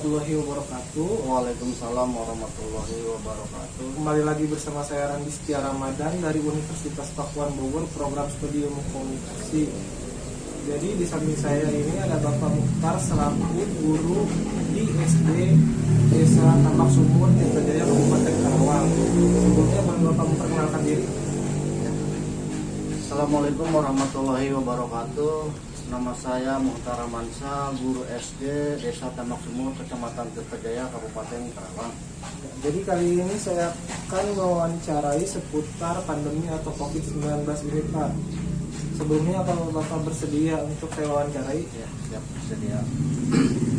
warahmatullahi wabarakatuh. Waalaikumsalam warahmatullahi wabarakatuh. Kembali lagi bersama saya Randi Setia Ramadan dari Universitas Pakuan Bogor, program studi ilmu komunikasi. Jadi di samping saya ini ada Bapak Mukhtar selaku guru di SD Desa Tambak Sumur, Tirta Jaya, Kabupaten Karawang. Sebelumnya Bapak memperkenalkan diri. Assalamualaikum warahmatullahi wabarakatuh. Nama saya Mukhtar Ramansa, guru SD Desa Tambak Sumur, Kecamatan Tirta Jaya, Kabupaten Karawang. Jadi kali ini saya akan mewawancarai seputar pandemi atau COVID-19 ini, Pak. Sebelumnya kalau Bapak bersedia untuk saya wawancarai? Ya, siap, bersedia.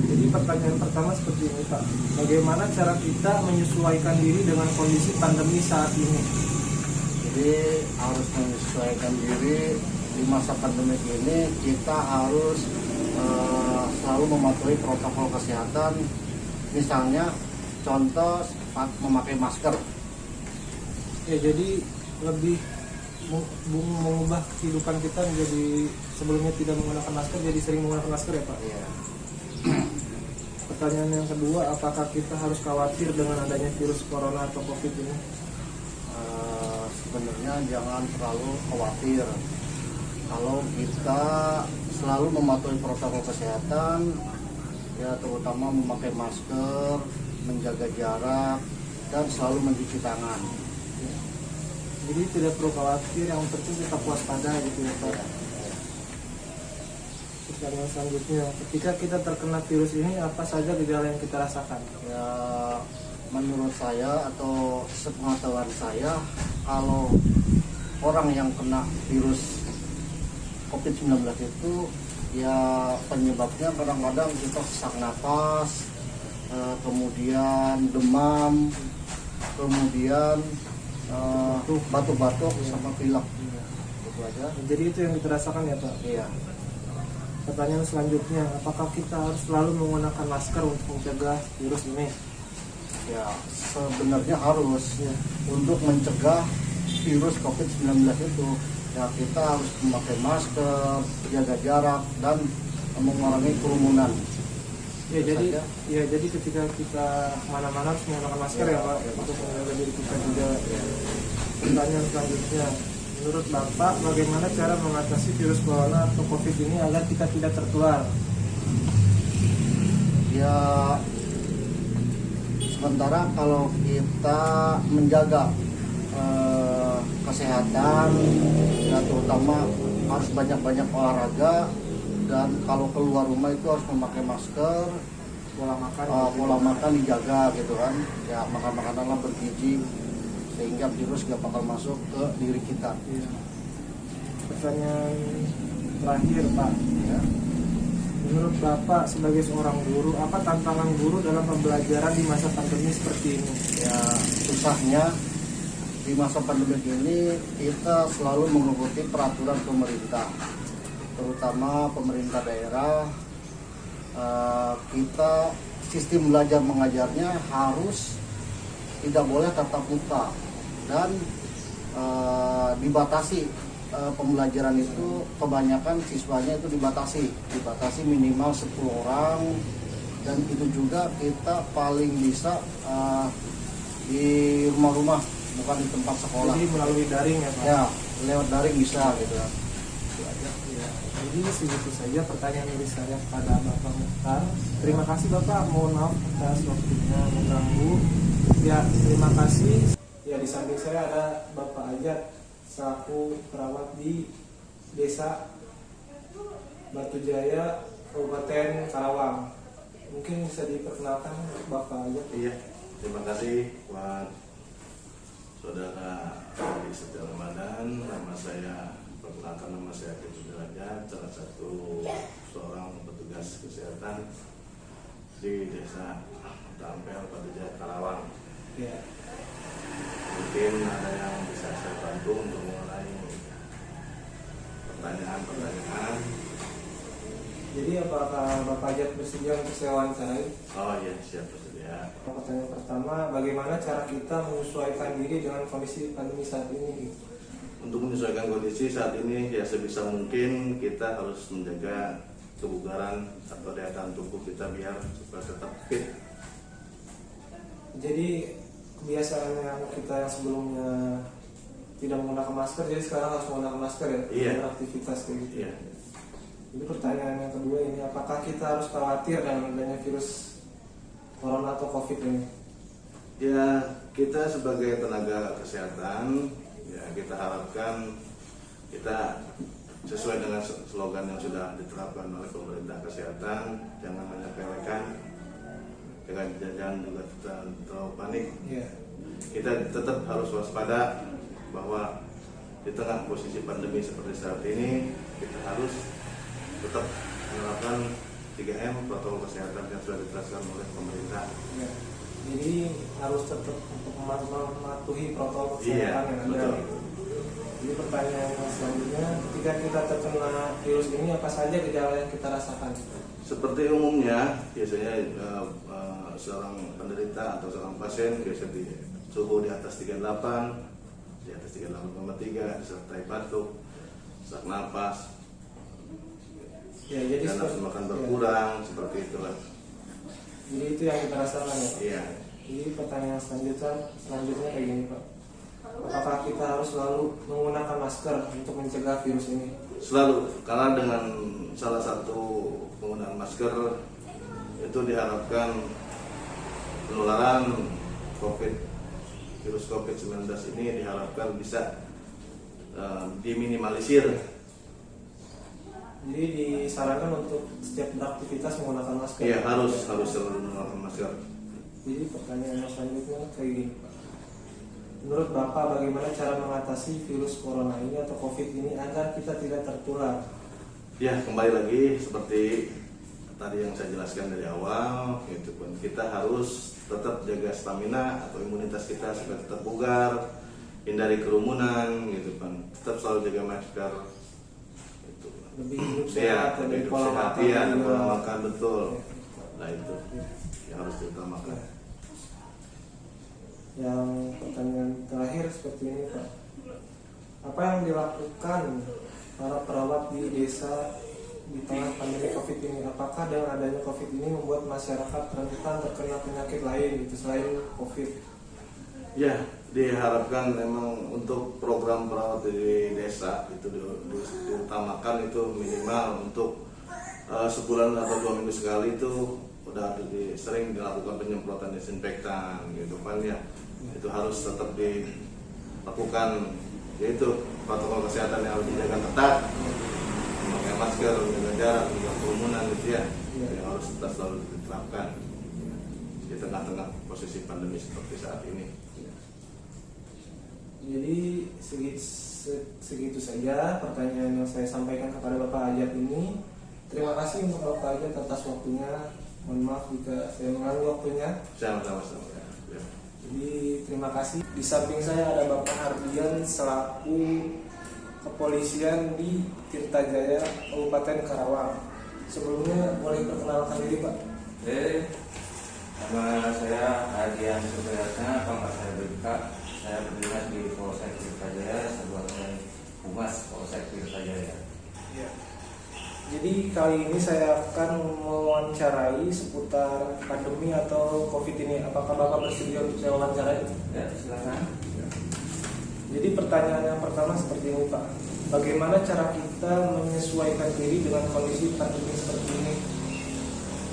Jadi pertanyaan pertama seperti ini, Pak. Bagaimana cara kita menyesuaikan diri dengan kondisi pandemi saat ini? Jadi harus menyesuaikan diri di masa pandemi ini. Kita harus selalu mematuhi protokol kesehatan. Misalnya contoh memakai masker. Ya, jadi lebih mengubah kehidupan kita menjadi sebelumnya tidak menggunakan masker jadi sering menggunakan masker, ya Pak? Iya. Pertanyaan yang kedua, apakah kita harus khawatir dengan adanya virus corona atau COVID ini? Sebenarnya jangan terlalu khawatir. Kalau kita selalu mematuhi protokol kesehatan, ya terutama memakai masker, menjaga jarak, dan selalu mencuci tangan. Jadi tidak perlu khawatir, yang penting tetap waspada gitu ya Pak. Pertanyaan selanjutnya, ketika kita terkena virus ini, apa saja gejala yang kita rasakan? Ya, menurut saya atau sepengetahuan saya, kalau orang yang kena virus COVID-19 itu ya penyebabnya kadang-kadang kita sesak napas, kemudian demam, kemudian batuk-batuk sama pilek. Itu aja. Jadi itu yang kita rasakan ya Pak? Iya. Pertanyaan selanjutnya, apakah kita harus selalu menggunakan masker untuk mencegah virus ini? Ya, sebenarnya harus ya, untuk mencegah virus COVID-19 itu. Ya, kita harus memakai masker, jaga jarak, dan mengurangi kerumunan. Ya, jadi ketika kita mana-mana harus menggunakan masker ya Pak, untuk menjaga diri kita juga. Pertanyaan selanjutnya, menurut Bapak bagaimana cara mengatasi virus corona atau COVID ini agar kita tidak tertular? Ya, sementara kalau kita menjaga kesehatan, ya terutama harus banyak-banyak olahraga, dan kalau keluar rumah itu harus memakai masker, pola makan dijaga gitu kan, ya makan makananlah bergizi sehingga virus gak bakal masuk ke diri kita. Ya. Pertanyaan terakhir Pak, Ya. menurut Bapak sebagai seorang guru, apa tantangan guru dalam pembelajaran di masa pandemi seperti ini? Ya, susahnya di masa pandemi ini kita selalu mengikuti peraturan pemerintah, terutama pemerintah daerah. Kita sistem belajar mengajarnya harus tidak boleh tatap muka, dan dibatasi pembelajaran itu, kebanyakan siswanya itu dibatasi minimal 10 orang, dan itu juga kita paling bisa di rumah-rumah, bukan di tempat sekolah. Jadi melalui daring ya Pak? Ya, lewat daring bisa gitu ya. Ya. Jadi segitu saja pertanyaan dari saya kepada Bapak Mukhtar. Terima kasih Bapak, mohon maaf atas waktunya mengganggu. Ya, terima kasih. Ya, di samping saya ada Bapak Ajat selaku perawat di Desa Batu Jaya, Kabupaten Karawang. Mungkin bisa diperkenalkan Bapak Ajat? Iya, terima kasih buat saudara Randi Setia Ramadan. Perkenalkan nama saya Kecil Derajat, salah satu seorang petugas kesehatan di Desa Tampel, Batu Jaya, Karawang. Ya. Mungkin ada yang bisa saya bantu untuk mengenai pertanyaan. Jadi apakah Bapak Ajat bersedia untuk saya wawancarai? Oh iya, siap, bersedia. Pertanyaan pertama, bagaimana cara kita menyesuaikan diri dengan kondisi pandemi saat ini? Untuk menyesuaikan kondisi saat ini, ya sebisa mungkin kita harus menjaga kebugaran atau daya tahan tubuh kita biar supaya tetap fit. Jadi kebiasaan yang kita yang sebelumnya tidak menggunakan masker, jadi sekarang harus menggunakan masker ya, Iya. beraktivitas kayak gitu. Iya. Jadi pertanyaan yang kedua ini, apakah kita harus khawatir dengan adanya virus corona atau covid ini? Ya, kita sebagai tenaga kesehatan, ya kita harapkan kita sesuai dengan slogan yang sudah diterapkan oleh pemerintah kesehatan, jangan menyepelekan, jangan juga terlalu panik. Iya. Kita tetap harus waspada bahwa di tengah posisi pandemi seperti saat ini, kita harus tetap menerapkan 3M protokol kesehatan yang sudah diterapkan oleh pemerintah. Ya. Jadi harus tetap untuk mematuhi protokol Iya, kesehatan yang ada. betul. Jadi pertanyaan yang selanjutnya, ketika kita terkena virus ini apa saja gejala yang kita rasakan? Seperti umumnya, biasanya seorang penderita atau seorang pasien biasanya di suhu di atas 38, di atas 38,3, disertai batuk, sesak napas, Ya, jadi dan nafsu makan berkurang, seperti itu lah. Jadi itu yang kita rasakan ya, Pak. Iya. Jadi pertanyaan selanjutnya kayak gini, Pak. Apakah kita harus selalu menggunakan masker untuk mencegah virus ini? Selalu, karena dengan salah satu penggunaan masker itu diharapkan penularan virus COVID-19 ini diharapkan bisa diminimalisir. Jadi disarankan untuk setiap beraktivitas menggunakan masker. Iya, harus selalu menggunakan masker. Jadi pertanyaan yang selanjutnya kayak gini, Pak. Menurut Bapak bagaimana cara mengatasi virus corona ini atau COVID ini agar kita tidak tertular? Ya, kembali lagi seperti tadi yang saya jelaskan dari awal, itu pun kita harus tetap jaga stamina atau imunitas kita supaya tetap bugar, hindari kerumunan, gitu kan. Tetap selalu jaga masker. Itu. Lebih hidup Ya, sehat, lebih lebih hidup pola sehat, makan ya, juga. pola makan betul. Ya. Nah itu yang harus diutamakan. Yang pertanyaan terakhir seperti ini, Pak. Apa yang dilakukan para perawat di desa di tengah pandemi COVID ini? Apakah dengan adanya COVID ini membuat masyarakat rentan terkena penyakit lain gitu selain COVID? Ya, diharapkan memang untuk program perawat di desa itu diutamakan itu minimal untuk sebulan atau 2 minggu sekali itu udah sering dilakukan penyemprotan disinfektan gitu kan ya. Itu harus tetap dilakukan, yaitu protokol kesehatan yang harus dijaga ketat, memakai masker, menjaga jarak, menjaga kerumunan gitu ya, yang harus tetap selalu diterapkan di tengah-tengah posisi pandemi seperti saat ini. Jadi segitu saja pertanyaan yang saya sampaikan kepada Bapak Ajat ini. Terima kasih untuk Bapak Ajat atas waktunya. Mohon maaf jika saya mengganggu waktunya. Sama-sama. Ya. Jadi terima kasih. Di samping saya ada Bapak Hardian selaku kepolisian di Tirtajaya, Kabupaten Karawang. Sebelumnya boleh perkenalkan diri, Pak. Nama saya Hardian Supriyatna, pangkat saya BK. Saya berdinas di Polsek Tirtajaya sebagai Humas Polsek Tirtajaya. Ya. Jadi kali ini saya akan mewawancarai seputar pandemi atau COVID ini. Apakah Bapak bersedia untuk saya wawancarai? Ya, silakan. Jadi pertanyaan yang pertama seperti ini, Pak. Bagaimana cara kita menyesuaikan diri dengan kondisi pandemi seperti ini?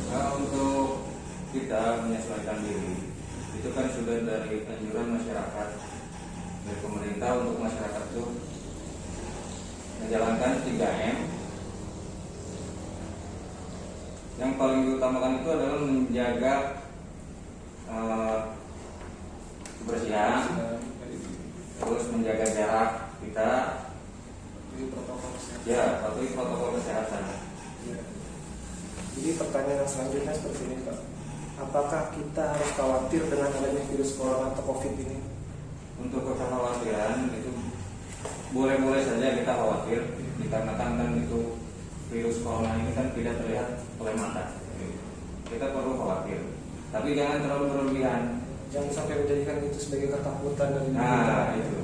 Nah, untuk kita menyesuaikan diri, itu kan sudah dari anjuran masyarakat, dari pemerintah untuk masyarakat itu menjalankan 3M. Yang paling diutamakan itu adalah menjaga kebersihan, terus menjaga jarak kita, Jadi protokol kesehatan. ya patuhi protokol kesehatan. Ya. Jadi pertanyaan yang selanjutnya seperti ini, Pak. Apakah kita harus khawatir dengan adanya virus corona atau COVID ini? Untuk kekhawatiran itu boleh-boleh saja kita khawatir, dikarenakan kan itu virus corona ini kan tidak terlihat oleh mata. Kita perlu khawatir, tapi jangan terlalu berlebihan. Jangan sampai menjadikan itu sebagai ketakutan dari diri Nah, kita. itu.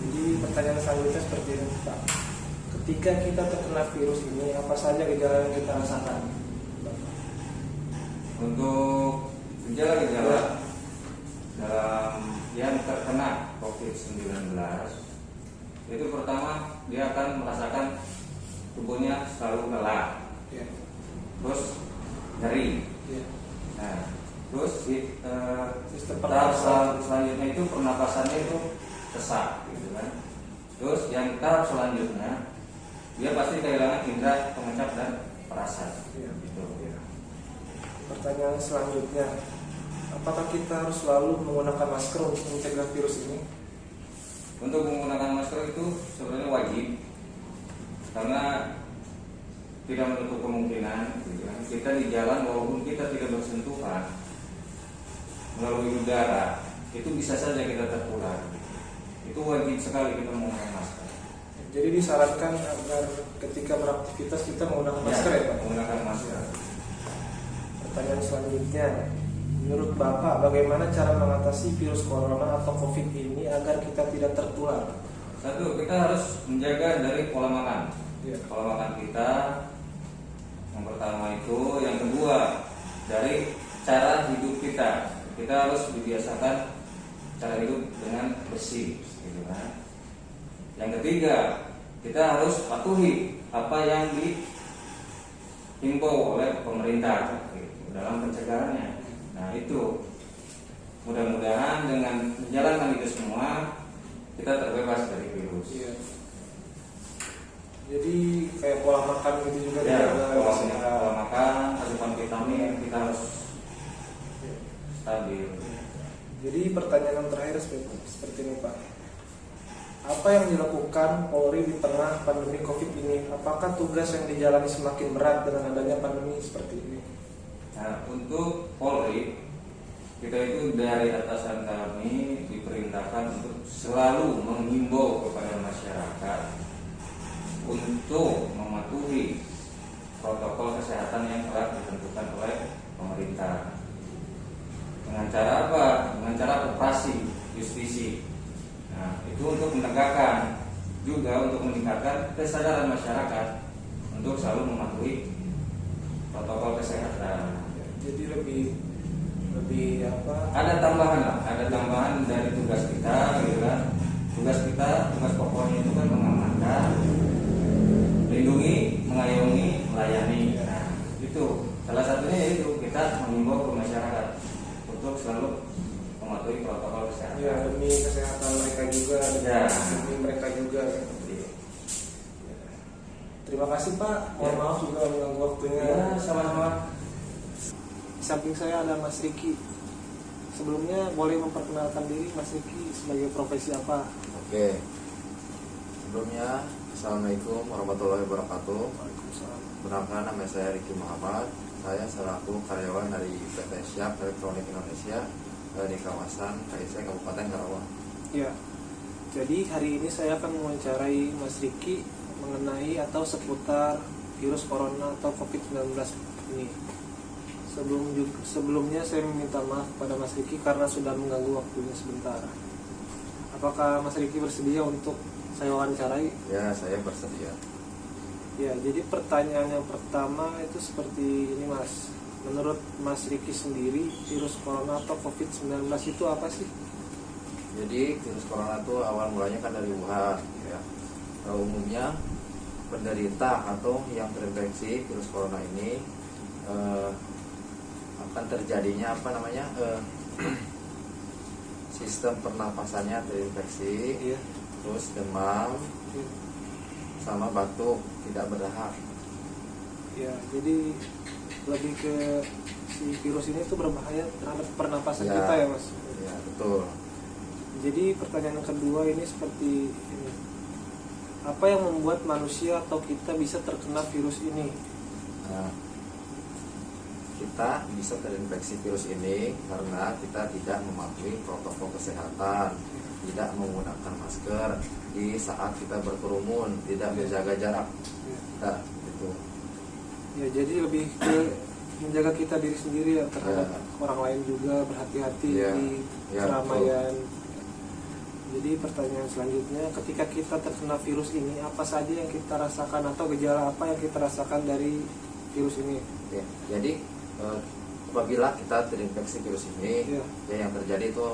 Jadi pertanyaan selanjutnya seperti ini, Pak. ketika kita terkena virus ini, apa saja gejala yang kita rasakan? Untuk gejala-gejala dalam yang terkena COVID-19 itu pertama dia akan merasakan tubuhnya selalu lelah, Ya. terus nyeri. Ya. Nah, terus Sistem tahap pernapasan. selanjutnya itu pernapasannya itu sesak, gitu kan. Terus yang tahap selanjutnya dia pasti kehilangan indera pengecap dan perasa. Ya. Gitu. Ya. Pertanyaan selanjutnya, apakah kita harus selalu menggunakan masker untuk mencegah virus ini? Untuk menggunakan masker itu sebenarnya wajib, karena tidak menutup kemungkinan gitu kan. Kita di jalan walaupun kita tidak bersentuhan melalui udara, itu bisa saja kita tertular. Itu wajib sekali kita menggunakan masker. Jadi disarankan agar ketika beraktivitas kita menggunakan masker ya Pak? Menggunakan masker. Pertanyaan selanjutnya, menurut Bapak bagaimana cara mengatasi virus corona atau COVID ini agar kita tidak tertular? Satu, kita harus menjaga dari pola makan. Ya. Pola makan kita yang pertama itu, yang kedua dari cara hidup kita. Kita harus dibiasakan cara hidup dengan bersih, gitu kan. Yang ketiga, kita harus patuhi apa yang dihimbau oleh pemerintah gitu, dalam pencegahannya. Nah itu, mudah-mudahan dengan menjalankan itu semua kita terbebas dari virus. Iya. Jadi kayak pola makan gitu juga Ya, dijaga, pola makan, asupan vitamin kita harus stabil. Jadi pertanyaan yang terakhir seperti ini Pak. Apa yang dilakukan Polri di tengah pandemi COVID ini? Apakah tugas yang dijalani semakin berat dengan adanya pandemi seperti ini? Nah, untuk Polri, kita itu dari atasan kami diperintahkan untuk selalu menghimbau kepada masyarakat untuk mematuhi protokol kesehatan yang telah ditentukan oleh pemerintah. Dengan cara apa? Dengan cara operasi justisi. Nah, itu untuk menegakkan, juga untuk meningkatkan kesadaran masyarakat untuk selalu mematuhi protokol kesehatan. Jadi lebih apa? Ada tambahan lah, ada tambahan dari tugas kita, gitu kan. Tugas pokoknya itu kan mengamankan, melindungi, mengayomi, melayani. Nah, itu salah satunya yaitu kita mengimbau ke masyarakat untuk selalu mematuhi protokol kesehatan. Ya, demi kesehatan mereka juga, demi mereka juga. Terima kasih Pak. Mohon maaf juga mengganggu waktunya. Ya, sama-sama. Di samping saya ada Mas Riki. Sebelumnya boleh memperkenalkan diri Mas Riki sebagai profesi apa? Oke. Sebelumnya, Assalamualaikum warahmatullahi wabarakatuh. Waalaikumsalam. Perkenalkan, nama saya Riki Muhammad. Saya selaku karyawan dari PT Siap Elektronik Indonesia di kawasan KIC Kabupaten Karawang. Ya. Jadi hari ini saya akan mewawancarai Mas Riki mengenai atau seputar virus corona atau COVID-19 ini. Sebelumnya saya meminta maaf kepada Mas Riki karena sudah mengganggu waktunya sebentar. Apakah Mas Riki bersedia untuk saya wawancarai? Ya, saya bersedia. Ya, jadi pertanyaan yang pertama itu seperti ini Mas. Menurut Mas Riki sendiri, virus corona atau COVID-19 itu apa sih? Jadi virus corona itu awal mulanya kan dari Wuhan, ya. Umumnya penderita atau yang terinfeksi virus corona ini akan terjadinya sistem pernapasannya terinfeksi, Iya. terus demam, sama batuk tidak berdahak. Ya, jadi lebih ke si virus ini tuh berbahaya terhadap pernapasan Ya. kita ya Mas. Ya, betul. Jadi pertanyaan yang kedua ini seperti ini. Apa yang membuat manusia atau kita bisa terkena virus ini? Nah, kita bisa terinfeksi virus ini karena kita tidak mematuhi protokol kesehatan, tidak menggunakan masker di saat kita berkerumun, tidak menjaga jarak. Nah, itu. Ya, jadi lebih ke menjaga kita diri sendiri ya, terhadap orang lain juga, berhati-hati Ya. di Ya, keramaian. Jadi pertanyaan selanjutnya, ketika kita terkena virus ini, apa saja yang kita rasakan atau gejala apa yang kita rasakan dari virus ini? Ya, jadi apabila kita terinfeksi virus ini, Ya. ya yang terjadi itu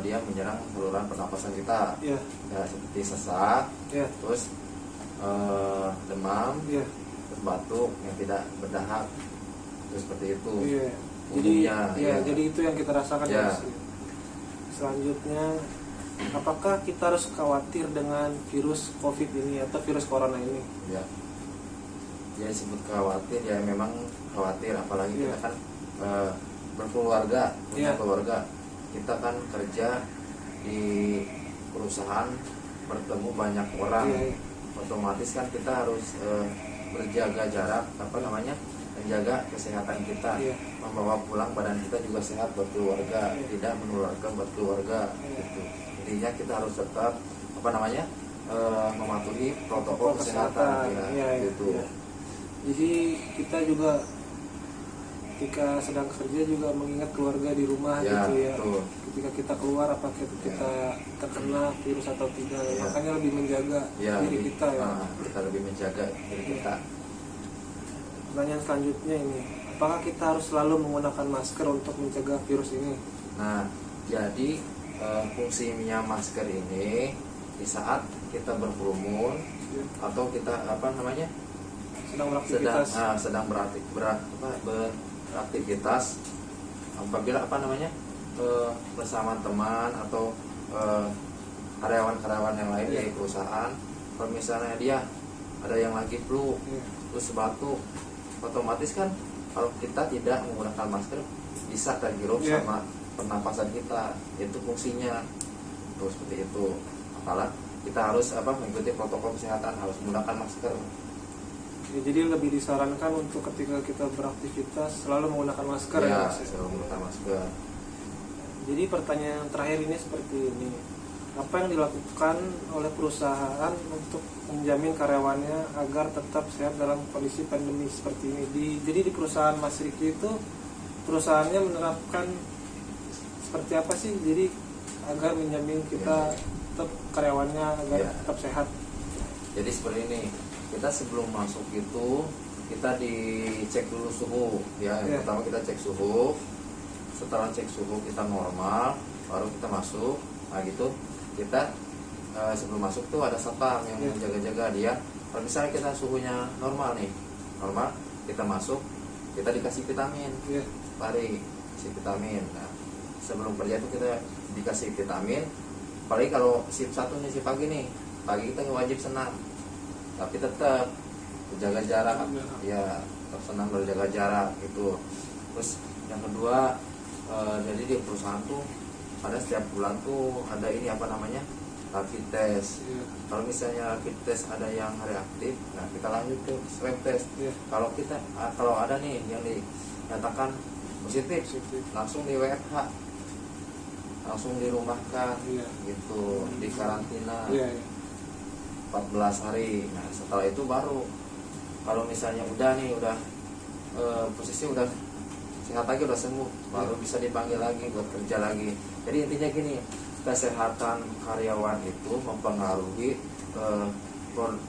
dia menyerang saluran pernapasan kita, Ya, ya seperti sesak, ya, terus demam, ya, terus batuk yang tidak berdahak, terus seperti itu. iya. Jadi, Umumnya, ya, ya. jadi itu yang kita rasakan. Ya. Mas. Selanjutnya, apakah kita harus khawatir dengan virus COVID ini atau virus corona ini? Ya, dia disebut khawatir, ya memang khawatir, apalagi Ya. kita kan berkeluarga, punya Ya. keluarga, kita kan kerja di perusahaan, bertemu banyak orang, Iya, iya. otomatis kan kita harus berjaga jarak, menjaga kesehatan kita, Iya. membawa pulang badan kita juga sehat buat keluarga, Iya. tidak menularkan buat keluarga, Iya. gitu. Intinya kita harus tetap mematuhi protokol kesehatan, ya, Iya, iya, gitu. iya. Jadi kita juga ketika sedang kerja juga mengingat keluarga di rumah Ya, gitu ya. betul. Ketika kita keluar apakah kita terkena virus atau tidak, Ya. makanya lebih menjaga Ya, diri kita ya. kita lebih menjaga diri kita. Pertanyaan selanjutnya ini, apakah kita harus selalu menggunakan masker untuk mencegah virus ini? Nah, jadi fungsinya masker ini di saat kita berkerumun Ya. atau kita Sedang beraktivitas. sedang beraktivitas, apabila bersama teman atau karyawan-karyawan yang lain Ya. di perusahaan, kalau misalnya dia ada yang lagi flu, Ya. terus batuk, otomatis kan kalau kita tidak menggunakan masker bisa terhirup Ya. sama pernapasan kita, itu fungsinya. Terus seperti itu, apalagi kita harus mengikuti protokol kesehatan, harus menggunakan masker. Ya, jadi lebih disarankan untuk ketika kita beraktivitas selalu menggunakan masker Ya, Mas? selalu menggunakan masker. Jadi pertanyaan terakhir ini seperti ini, apa yang dilakukan oleh perusahaan untuk menjamin karyawannya agar tetap sehat dalam kondisi pandemi seperti ini? Jadi di perusahaan Mas Riki itu perusahaannya menerapkan seperti apa sih? Jadi agar menjamin kita tetap karyawannya agar Ya. tetap sehat. Jadi seperti ini, kita sebelum masuk itu kita dicek dulu suhu, ya. Yang Ya. pertama kita cek suhu. Setelah cek suhu kita normal, baru kita masuk. Nah gitu, kita sebelum masuk tuh ada satpam yang Ya. menjaga-jaga dia. Kalau misalnya kita suhunya normal nih, normal, kita masuk, kita dikasih vitamin, Ya. pari, kasih vitamin. Nah, sebelum kerja itu kita dikasih vitamin. Apalagi kalau shift 1 nih, shift pagi nih, pagi kita wajib senam, tapi tetap menjaga jarak, ya tetap senam, berjaga jarak gitu. Terus yang kedua, jadi di perusahaan tuh ada setiap bulan tuh ada ini rapid test. Ya. Kalau misalnya rapid test ada yang reaktif, nah kita lanjut ke swab test. Ya. Kalau ada nih yang dinyatakan positif, Positif. langsung di WFH, langsung dirumahkan, Iya. gitu, di karantina Iya, iya. 14 hari. Nah setelah itu baru kalau misalnya udah posisi udah sehat lagi, udah sembuh, baru bisa dipanggil lagi buat kerja lagi. Jadi intinya gini, kesehatan karyawan itu mempengaruhi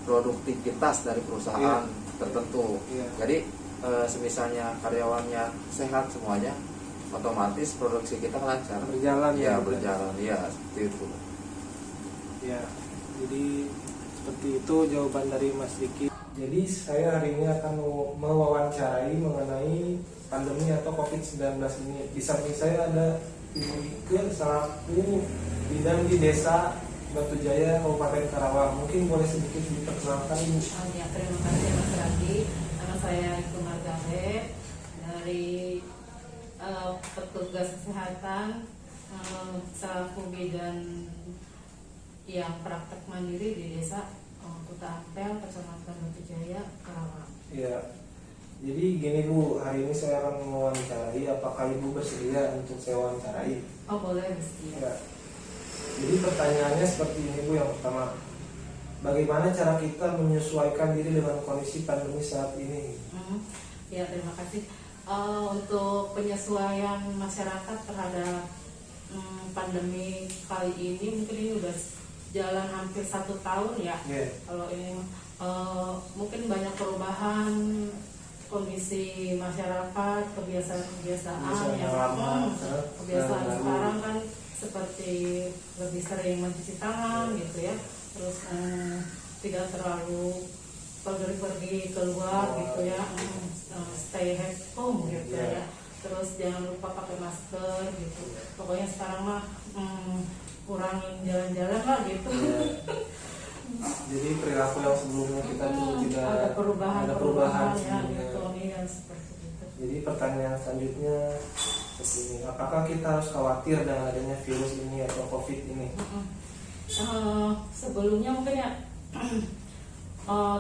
produktivitas dari perusahaan tertentu. Iya. Jadi semisalnya karyawannya sehat semuanya, otomatis produksi kita lancar, Berjalan, ya, ya. berjalan, ya, seperti itu. Ya, jadi seperti itu jawaban dari Mas Diki. Jadi saya hari ini akan mewawancarai mengenai pandemi atau COVID-19 ini. Di samping saya ada Ibu Ike selaku bidan di Desa Batu Jaya, Kabupaten Karawang. Mungkin boleh sedikit diperkenalkan Ibu. Ya, terima kasih Mas Randi. Nama saya Ibu Margabe dari petugas kesehatan selaku bidan yang praktek mandiri di Desa Kuta Ampel, Kecamatan Batu Jaya, Karawang. Ya, jadi gini Bu, hari ini saya akan mewawancarai. Apakah Ibu bersedia untuk saya wawancarai? Oh boleh, mesti. Ya. Jadi pertanyaannya seperti ini Bu, yang pertama, bagaimana cara kita menyesuaikan diri dengan kondisi pandemi saat ini? Ya, terima kasih. Untuk penyesuaian masyarakat terhadap pandemi kali ini mungkin ini udah jalan hampir 1 tahun ya. Kalau ini mungkin banyak perubahan kondisi masyarakat, kebiasaan yang kebiasaan sekarang kan seperti lebih sering mencuci tangan gitu ya, terus tidak terlalu pergi keluar gitu ya, stay at home gitu ya, terus jangan lupa pakai masker gitu. Pokoknya sekarang mah kurangin jalan-jalan lah gitu. Jadi perilaku yang sebelumnya kita tuh tidak ada perubahan ya sebelumnya. gitu nih ya, seperti itu. Jadi pertanyaan selanjutnya seperti ini, apakah kita harus khawatir dengan adanya virus ini atau COVID ini? Sebelumnya mungkin ya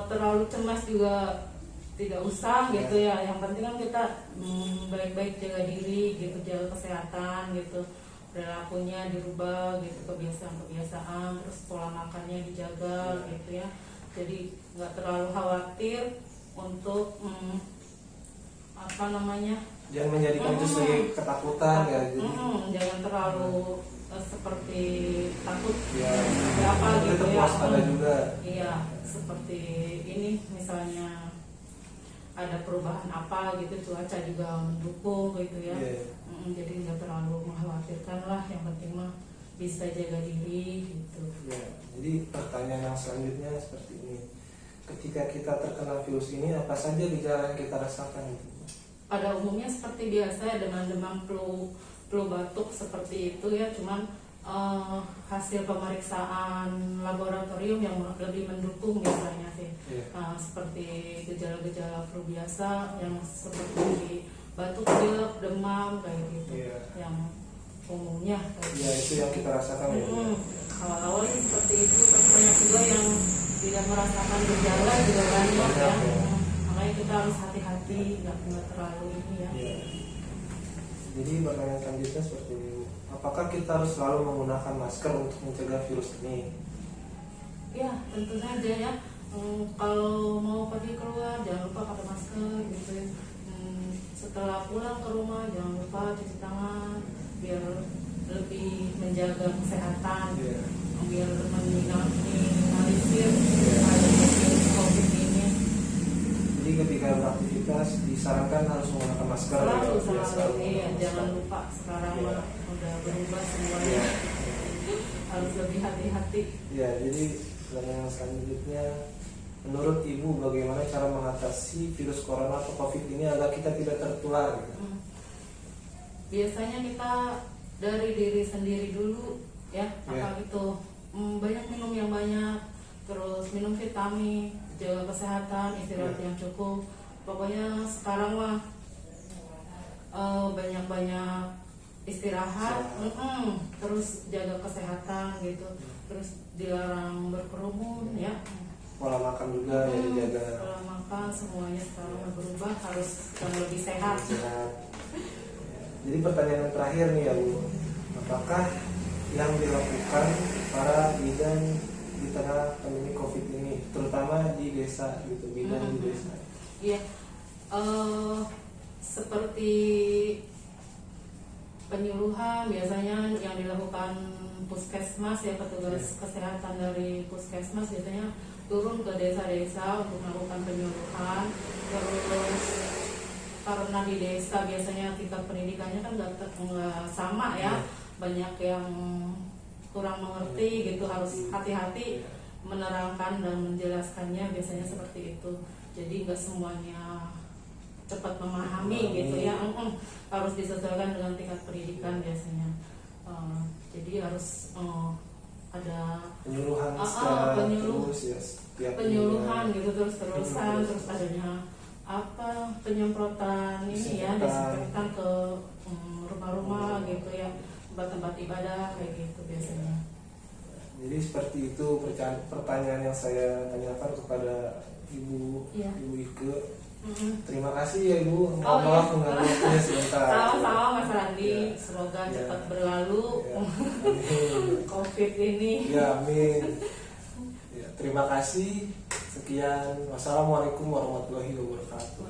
terlalu cemas juga tidak usah gitu ya. Yang penting kan kita baik-baik jaga diri gitu, jaga kesehatan gitu, perilakunya dirubah gitu, kebiasaan-kebiasaan, terus pola makannya dijaga gitu ya. Jadi nggak terlalu khawatir untuk Jangan menjadikan itu sebagai ketakutan ya. Jadi jangan terlalu seperti takut ya, apa gitu tetap ya. waspada juga. Iya, seperti ini misalnya ada perubahan apa gitu, cuaca juga mendukung gitu ya. Jadi nggak terlalu mengkhawatirkan lah, yang penting mah bisa jaga diri gitu. Ya, jadi pertanyaan yang selanjutnya seperti ini, ketika kita terkena virus ini apa saja gejala yang kita rasakan? Pada umumnya seperti biasa, demam-demam, flu batuk seperti itu ya, cuman hasil pemeriksaan laboratorium yang lebih mendukung biasanya sih. Seperti gejala-gejala flu biasa yang seperti batuk pilek, demam kayak gitu, yang umumnya kayak Ya itu yang kita rasakan ya. Awal-awal seperti itu, tapi banyak juga yang tidak merasakan gejala juga banyak ya. Makanya kita harus hati-hati, nggak terlalu ini ya. Jadi pertanyaan selanjutnya seperti ini, apakah kita harus selalu menggunakan masker untuk mencegah virus ini? Ya tentu saja ya. Kalau mau pergi keluar jangan lupa pakai masker gitu ya. Setelah pulang ke rumah jangan lupa cuci tangan biar lebih menjaga kesehatan, biar minimalisir virus COVID ini. Jadi ketika beraktivitas disarankan harus menggunakan masker. Selalu ya, jangan lupa sekarang udah berubah semuanya. Harus lebih hati-hati. Ya, jadi pertanyaan selanjutnya, menurut Ibu bagaimana cara mengatasi virus corona atau COVID ini agar kita tidak tertular? Biasanya kita dari diri sendiri dulu ya, apa gitu, banyak minum yang banyak, terus minum vitamin, jaga kesehatan, istirahat yang cukup. Pokoknya sekarang mah banyak-banyak istirahat, terus jaga kesehatan gitu, terus dilarang berkerumun ya. Pola makan juga ya dijaga. Pola makan semuanya sekarang berubah, harus yang lebih sehat. Jadi pertanyaan yang terakhir nih ya Bu, apakah yang dilakukan para bidan di tengah pandemi COVID ini, terutama di desa gitu, bidan di desa? Iya, seperti penyuluhan biasanya yang dilakukan puskesmas ya, petugas kesehatan dari puskesmas biasanya turun ke desa-desa untuk melakukan penyuluhan. Terus karena di desa biasanya tingkat pendidikannya kan nggak sama ya, banyak yang kurang mengerti gitu, harus hati-hati menerangkan dan menjelaskannya, biasanya seperti itu. Jadi nggak semuanya cepat memahami gitu ya, harus disesuaikan dengan tingkat pendidikan biasanya. Jadi harus ada penyuluhan secara terus ya, penyuluhan gitu, terus-terusan, terus adanya apa penyemprotan ini ya, disinfektan ke rumah-rumah gitu ya, tempat-tempat ibadah kayak gitu biasanya. Jadi seperti itu pertanyaan yang saya tanyakan kepada Ibu Ike. Terima kasih ya Ibu. Maaf mengganggu waktunya sebentar. Sama-sama Mas Randi, semoga cepat berlalu COVID ini. Ya, amin. Ya, terima kasih. Sekian. Wassalamualaikum warahmatullahi wabarakatuh.